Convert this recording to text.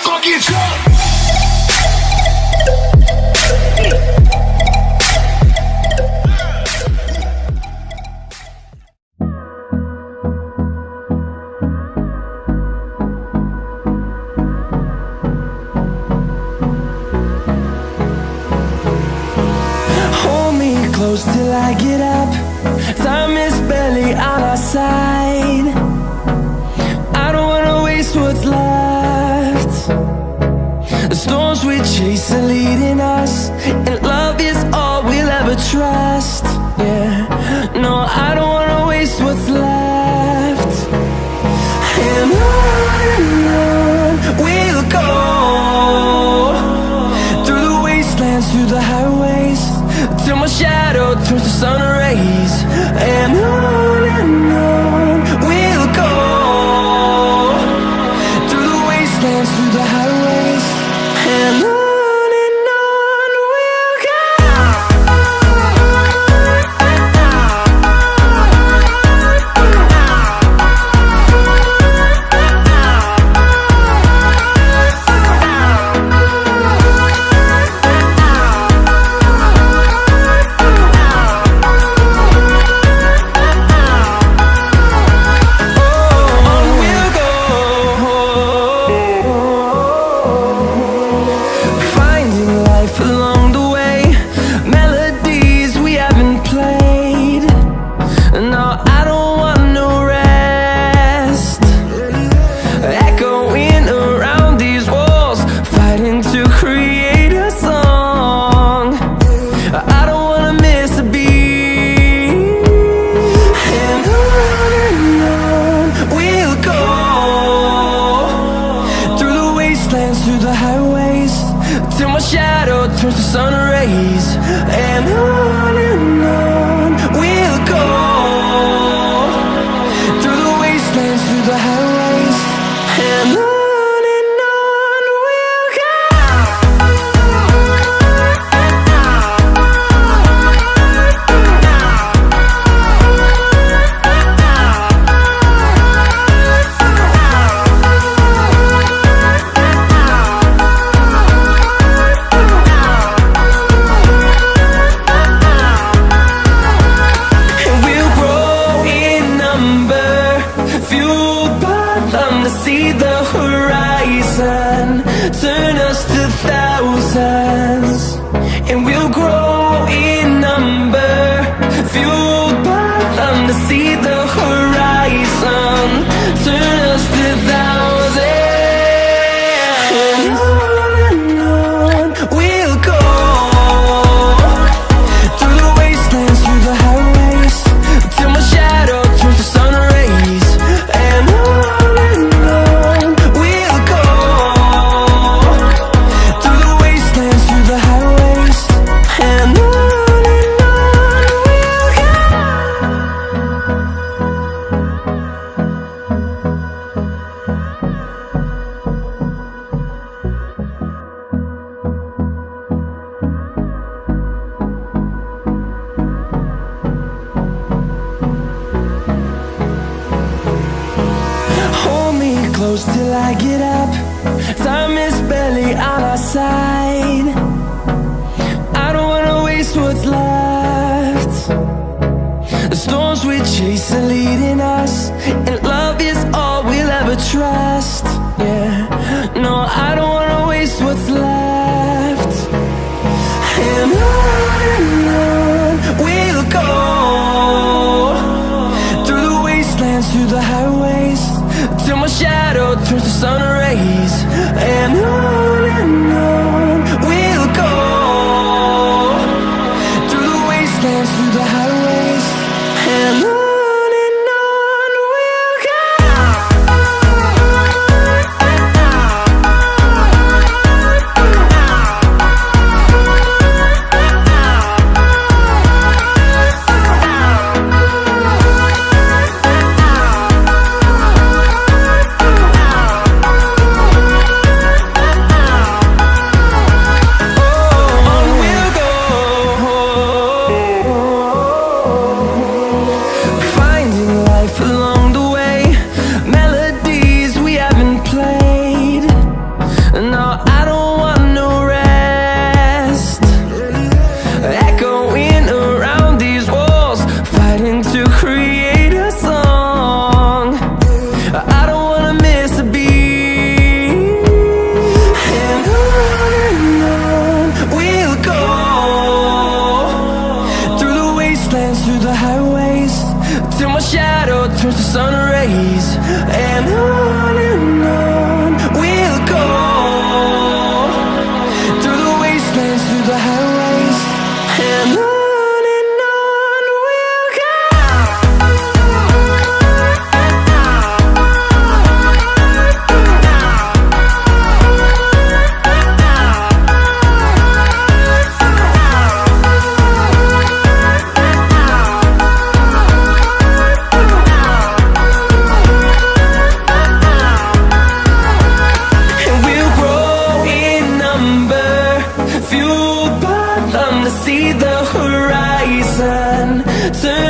fucking truck. Close till I get up. Time is barely on our side. I don't wanna waste what's left. The storms we chase are leading us, and love is all we'll ever trust. Yeah, no, I don't wanna waste what's left. And on we'll go, through the wastelands, through the highways, till my shadow turns to sun rays. And on we'll go, through the wastelands, through the highways, and on we'll go. Through the highways, till my shadow turns to sun rays. And on we'll go, through the wastelands, through the highways, and on we'll go. See the horizon turn us to thousands, and we'll grow in number, fueled by them to see the horizon turn us to thousands. And on we'll go, through the wastelands, through the highways, till my shadow turns to sun rays. And close till I get up. Time is barely on our side. I don't wanna waste what's left. The storms we chase are leading us, and love is all we'll ever trust. Yeah, no, I don't wanna waste what's left. And on we'll go, through the wastelands, through the highways, till my shadow turns to sun rays. And on we'll go, through the wastelands, through the highways, and on. Turn